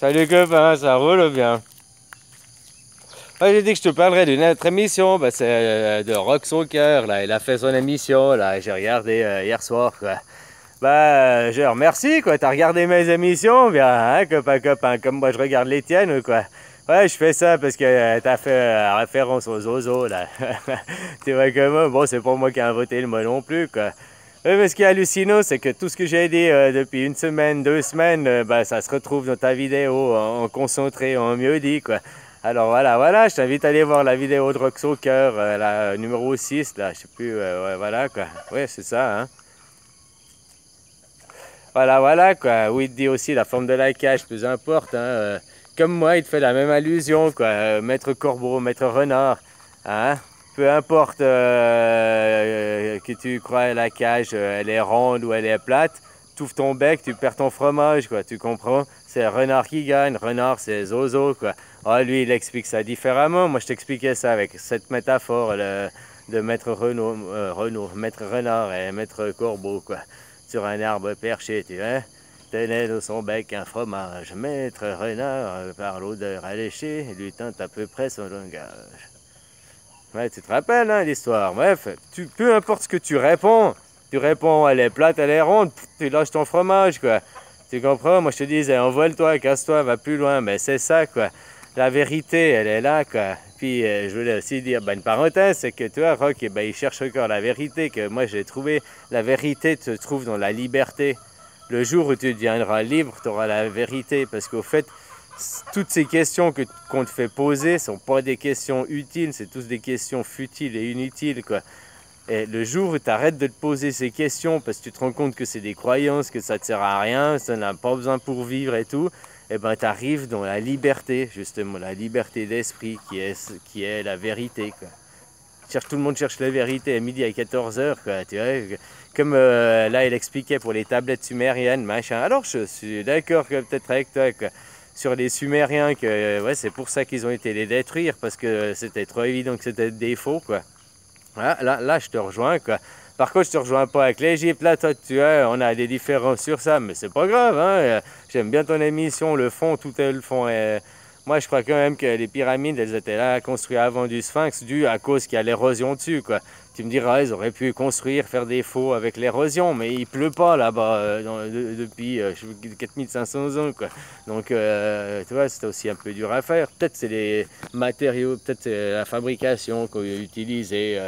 Salut copain, ça roule bien? J'ai dit que je te parlerai d'une autre émission, c'est de Rock Son Cœur, là. Il a fait son émission, là, j'ai regardé hier soir, quoi. Je remercie, quoi, t'as regardé mes émissions, bien, hein, copain, comme moi je regarde les tiennes, quoi. Ouais, je fais ça parce que t'as fait référence aux Zozo, là. Tu vois comment? Bon, c'est pas moi qui ai inventé le mot non plus, quoi. Mais ce qui est hallucinant, c'est que tout ce que j'ai dit depuis une semaine, 2 semaines, ça se retrouve dans ta vidéo en concentré, en mieux dit, quoi. Alors voilà, je t'invite à aller voir la vidéo de Rock Soccer, la numéro 6, là, je sais plus, ouais, voilà, quoi. Ouais, c'est ça, hein. Voilà, quoi. Oui, il te dit aussi la forme de la cage, peu importe, hein. Comme moi, il te fait la même allusion, quoi. Maître corbeau, maître renard, hein. Peu importe que tu crois la cage, elle est ronde ou elle est plate, tu ouvres ton bec, tu perds ton fromage, quoi. Tu comprends? C'est renard qui gagne, renard c'est Zozo, quoi. Ah, lui, il explique ça différemment. Moi, je t'expliquais ça avec cette métaphore de maître maître renard et maître corbeau, quoi. Sur un arbre perché, tu vois. Tenait dans son bec un fromage. Maître renard, par l'odeur alléchée, lui tente à peu près son langage. Ouais, tu te rappelles, hein, l'histoire. Bref, peu importe ce que tu réponds, elle est plate, elle est ronde, tu lâches ton fromage, quoi. Tu comprends? Moi, je te disais, envole-toi, casse-toi, va plus loin. Mais c'est ça, quoi. La vérité, elle est là, quoi. Puis, je voulais aussi dire, une parenthèse, c'est que, tu vois, Rock, il cherche encore la vérité, que moi, j'ai trouvé. La vérité se trouve dans la liberté. Le jour où tu deviendras libre, tu auras la vérité. Parce qu'au fait, toutes ces questions qu'on te fait poser ne sont pas des questions utiles, c'est tous des questions futiles et inutiles, quoi. Et le jour où tu arrêtes de te poser ces questions parce que tu te rends compte que c'est des croyances, que ça ne te sert à rien, ça n'a pas besoin pour vivre et tout, et tu arrives dans la liberté, justement, la liberté d'esprit qui est la vérité, quoi. Tout le monde cherche la vérité à midi à 14h, quoi, tu vois. Comme là, il expliquait pour les tablettes sumériennes, machin. Alors, je suis d'accord peut-être avec toi, quoi, sur les Sumériens, que ouais, c'est pour ça qu'ils ont été les détruire, parce que c'était trop évident que c'était des faux, quoi. Voilà, là, je te rejoins, quoi. Par contre, je te rejoins pas avec l'Égypte. Là, toi, tu vois, on a des différences sur ça, mais c'est pas grave, hein. J'aime bien ton émission, le fond, tout est le fond. Moi, je crois quand même que les pyramides, elles étaient là construites avant du Sphinx, dû à cause qu'il y a l'érosion dessus, quoi. Tu me diras, ils auraient pu construire, faire des faux avec l'érosion, mais il pleut pas là-bas depuis 4500 ans, quoi. Donc, tu vois, c'est aussi un peu dur à faire. Peut-être c'est les matériaux, peut-être c'est la fabrication qu'on a utilisée.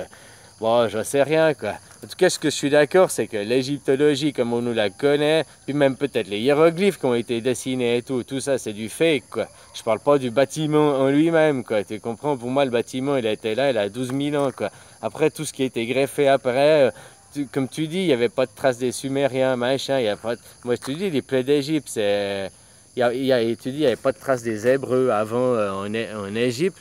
Bon, j'en sais rien, quoi. En tout cas, ce que je suis d'accord, c'est que l'égyptologie, comme on nous la connaît, puis même peut-être les hiéroglyphes qui ont été dessinés et tout ça, c'est du fake, quoi. Je parle pas du bâtiment en lui-même, quoi. Tu comprends? Pour moi, le bâtiment, il a été là, il a 12 000 ans, quoi. Après, tout ce qui a été greffé après, comme tu dis, il n'y avait pas de traces des Sumériens, machin, il y a pas de... Moi, je te dis, les plaies d'Égypte, c'est... Tu dis, il n'y avait pas de traces des Hébreux avant en Égypte.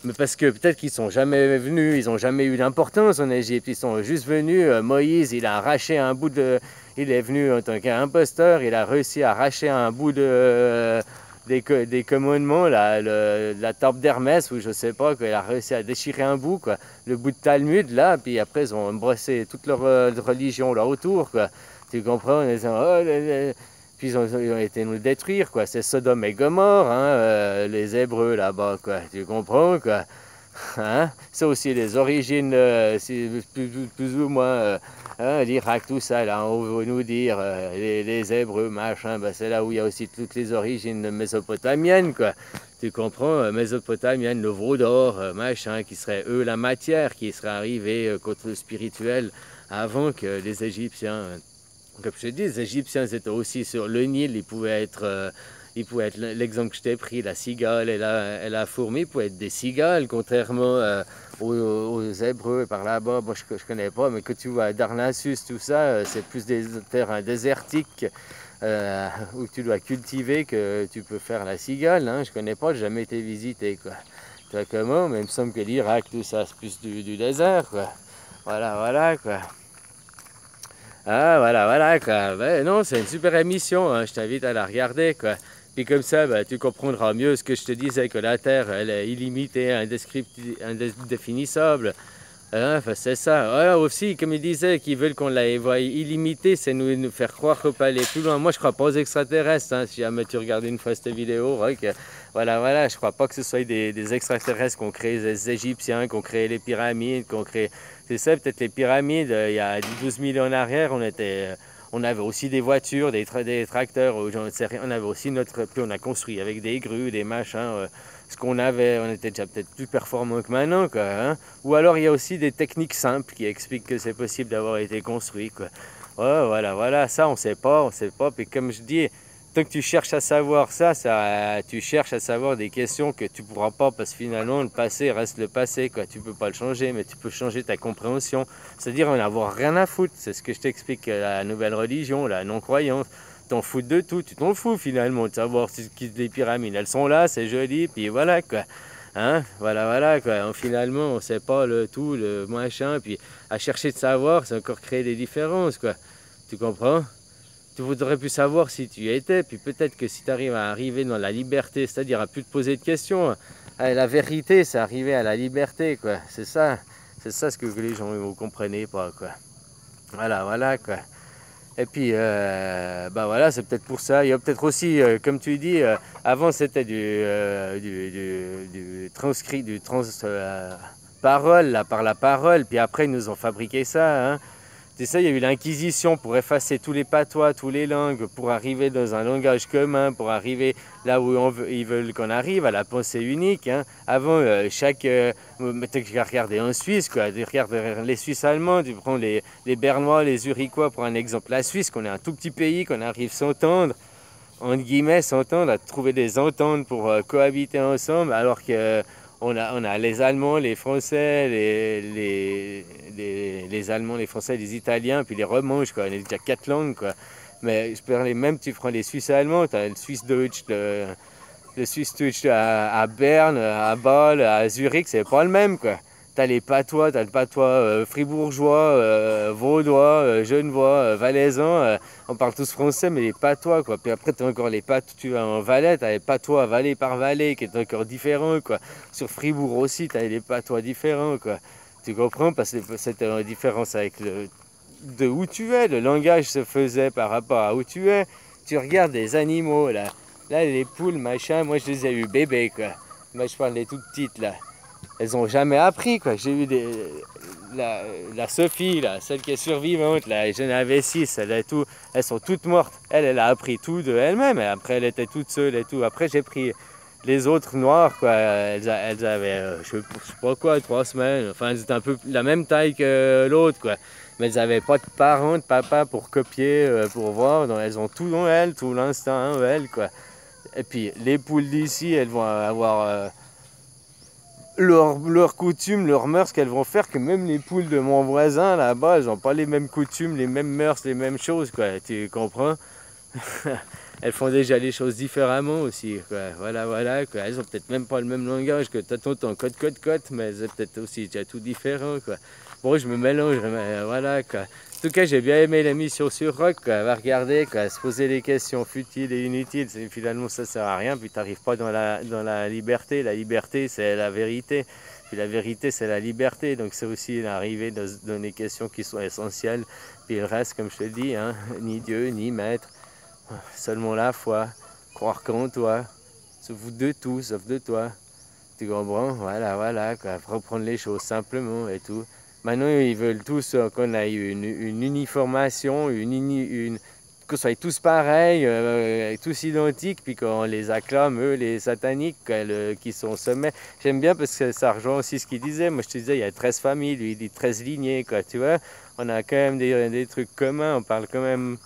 Mais parce que peut-être qu'ils sont jamais venus, ils n'ont jamais eu d'importance en Égypte. Ils sont juste venus. Moïse, il a arraché un bout de. Il est venu en tant qu'imposteur. Il a réussi à arracher un bout des commandements, la table d'Hermès, ou je sais pas, quoi. Il a réussi à déchirer un bout, quoi. Le bout de Talmud, là. Puis après, ils ont brossé toute leur religion là autour, quoi. Tu comprends? Ils ont, puis ils ont été nous détruire, quoi. C'est Sodome et Gomorre, hein, les Hébreux là-bas, quoi. Tu comprends, quoi. Hein? C'est aussi les origines, plus ou moins, hein, l'Irak, tout ça, là, on veut nous dire, les Hébreux, machin, c'est là où il y a aussi toutes les origines mésopotamiennes, quoi. Tu comprends, mésopotamienne, le veau d'or, machin, qui serait eux la matière, qui serait arrivée contre le spirituel avant que les Égyptiens. Comme je te dis, les Égyptiens étaient aussi sur le Nil, ils pouvaient être l'exemple que je t'ai pris, la cigale et la fourmi, pouvaient être des cigales, contrairement aux Hébreux par là-bas. Moi, je connais pas, mais que tu vois, Darnassus, tout ça, c'est plus des terrains désertiques où tu dois cultiver que tu peux faire la cigale. Hein. Je connais pas, j'ai jamais été visité, quoi. Tu vois comment? Mais il me semble que l'Irak, tout ça, c'est plus du désert, quoi. Voilà, quoi. Ah, voilà, quoi. Ben, non, c'est une super émission, hein. Je t'invite à la regarder, quoi. Puis comme ça, tu comprendras mieux ce que je te disais, que la Terre, elle est illimitée, indéfinissable. Hein, enfin, c'est ça. Ouais, aussi, comme ils disaient, qu'ils veulent qu'on la voie illimitée, c'est nous faire croire qu'on peut aller plus loin. Moi, je crois pas aux extraterrestres. Hein. Si jamais tu regardes une fois cette vidéo, ouais, voilà, je crois pas que ce soit des extraterrestres qu'on crée les Égyptiens, qu'on crée les pyramides, qu'on crée. C'est ça, peut-être les pyramides. Il y a 12 000 ans en arrière, on avait aussi des voitures, des tracteurs. J'en sais rien. On avait aussi puis on a construit avec des grues, des machins. Ce qu'on avait, on était déjà peut-être plus performant que maintenant, quoi. Hein. Ou alors il y a aussi des techniques simples qui expliquent que c'est possible d'avoir été construit, quoi. Ouais, voilà, ça on sait pas. Puis comme je dis, tant que tu cherches à savoir tu cherches à savoir des questions que tu pourras pas, parce que finalement le passé reste le passé, quoi. Tu peux pas le changer, mais tu peux changer ta compréhension. C'est-à-dire en avoir rien à foutre. C'est ce que je t'explique, la nouvelle religion, la non-croyance. T'en fous de tout, tu t'en fous finalement de savoir si les pyramides, elles sont là, c'est joli, puis voilà quoi. Hein, voilà quoi. Finalement, on sait pas le tout, le machin, puis à chercher de savoir, c'est encore créer des différences quoi. Tu comprends? Tu voudrais plus savoir si tu y étais, puis peut-être que si tu arrives à arriver dans la liberté, c'est-à-dire à plus te poser de questions, la vérité, c'est arriver à la liberté quoi. C'est ça ce que les gens ne comprenaient pas quoi. Voilà quoi. Et puis, bah voilà, c'est peut-être pour ça. Il y a peut-être aussi, comme tu dis, avant c'était du transcrit, parole, là, par la parole. Puis après, ils nous ont fabriqué ça. Hein. C'est ça, il y a eu l'Inquisition pour effacer tous les patois, toutes les langues, pour arriver dans un langage commun, pour arriver là où ils veulent qu'on arrive, à la pensée unique. Hein. Avant, tu regarder en Suisse, quoi, tu regardes les Suisses allemands, tu prends les Bernois, les Zurichois, pour un exemple. La Suisse, qu'on est un tout petit pays, qu'on arrive s'entendre, entre guillemets, s'entendre, à trouver des ententes pour cohabiter ensemble, alors que on a les Allemands, les Français, les Allemands, les Français, les Italiens, puis les Romanches, quoi. On a déjà 4 langues, quoi. Mais je peux parler même, tu prends les Suisses allemands, tu as le Suisse Deutsch, le Suisse Deutsch à Berne, à Bâle, à Zurich, c'est pas le même, quoi. T'as les patois, t'as le patois fribourgeois, vaudois, genevois, valaisan. On parle tous français, mais les patois, quoi. Puis après, t'as encore les patois, tu vas en Valais, t'as les patois Valais par Valais, qui est encore différent, quoi. Sur Fribourg aussi, t'as les patois différents, quoi. Tu comprends? Parce que c'était une différence avec de où tu es. Le langage se faisait par rapport à où tu es. Tu regardes les animaux, là. Là, les poules, machin, moi, je les ai eu bébés, quoi. Moi, je parle des toutes petites, là. Elles ont jamais appris quoi. J'ai eu la Sophie là, celle qui est survivante là, j'en avais 6, elles sont toutes mortes. Elle a appris tout de elle-même. Après elle était toute seule et tout. Après j'ai pris les autres noires quoi. Elles avaient je sais pas quoi 3 semaines. Enfin elles étaient un peu la même taille que l'autre quoi. Mais elles n'avaient pas de parents, de papa pour copier, pour voir. Donc, elles ont tout dans elles, tout l'instinct en elles quoi. Et puis les poules d'ici, elles vont avoir leurs coutumes, leurs mœurs qu'elles vont faire, que même les poules de mon voisin là-bas, elles n'ont pas les mêmes coutumes, les mêmes mœurs, les mêmes choses, quoi. Tu comprends? Elles font déjà les choses différemment aussi, quoi. Voilà, quoi. Elles ont peut-être même pas le même langage que t'as ton cote, mais c'est peut-être aussi déjà tout différent, quoi. Bon, je me mélange, mais voilà, quoi. En tout cas, j'ai bien aimé l'émission sur Rock, quoi. Va regarder, quoi. Se poser des questions futiles et inutiles, finalement, ça sert à rien, puis t'arrives pas dans la liberté. La liberté, c'est la vérité. Puis la vérité, c'est la liberté. Donc, c'est aussi l'arrivée dans des questions qui sont essentielles. Puis le reste, comme je te dis, hein, ni Dieu, ni maître. Seulement la foi, croire qu'en toi, sauf de tout, sauf de toi. Tu comprends? Voilà, quoi. Reprendre les choses simplement et tout. Maintenant, ils veulent tous qu'on ait une uniformation, que ce soit tous pareils, tous identiques, puis qu'on les acclame, eux, les sataniques, qui sont au sommet. J'aime bien parce que ça rejoint aussi ce qu'il disait. Moi, je te disais, il y a 13 familles, lui, il dit 13 lignées, quoi, tu vois. On a quand même des trucs communs, on parle quand même.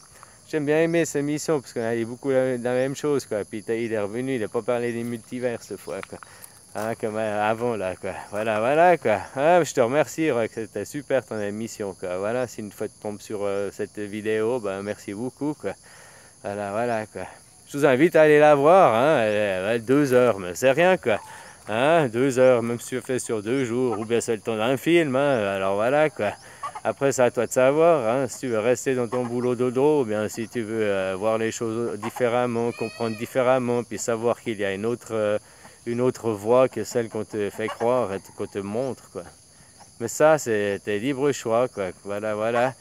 J'aime bien aimer cette émission parce qu'on a dit beaucoup de la même chose, quoi. Puis il est revenu, il n'a pas parlé des multivers cette fois, quoi. Hein, comme avant, là, quoi. Voilà, quoi. Ah, je te remercie, Rock. C'était super ton émission, quoi. Voilà, si une fois tu tombes sur cette vidéo, ben merci beaucoup, quoi. Voilà, quoi. Je vous invite à aller la voir, hein. Elle 2 heures, mais c'est rien, quoi. Hein, 2 heures, même si tu le fais sur 2 jours, ou bien c'est le temps d'un film, hein. Alors voilà, quoi. Après, c'est à toi de savoir, hein, si tu veux rester dans ton boulot dodo, ou bien si tu veux voir les choses différemment, comprendre différemment, puis savoir qu'il y a une autre voie que celle qu'on te fait croire et qu'on te montre, quoi. Mais ça, c'est tes libre choix, quoi. Voilà, voilà.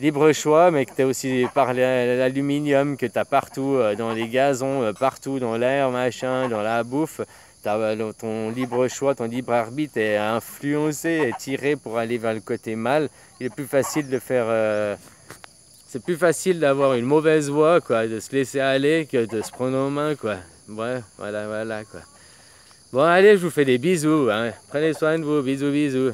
Libre choix, mais que tu as aussi par l'aluminium que tu as partout, dans les gazons, partout dans l'air, machin, dans la bouffe. Ton libre choix, ton libre arbitre est influencé et tiré pour aller vers le côté mal. Il est plus facile de faire... c'est plus facile d'avoir une mauvaise voie, quoi, de se laisser aller que de se prendre en main, quoi. Ouais, voilà, voilà, quoi. Bon, allez, je vous fais des bisous, hein. Prenez soin de vous, bisous, bisous.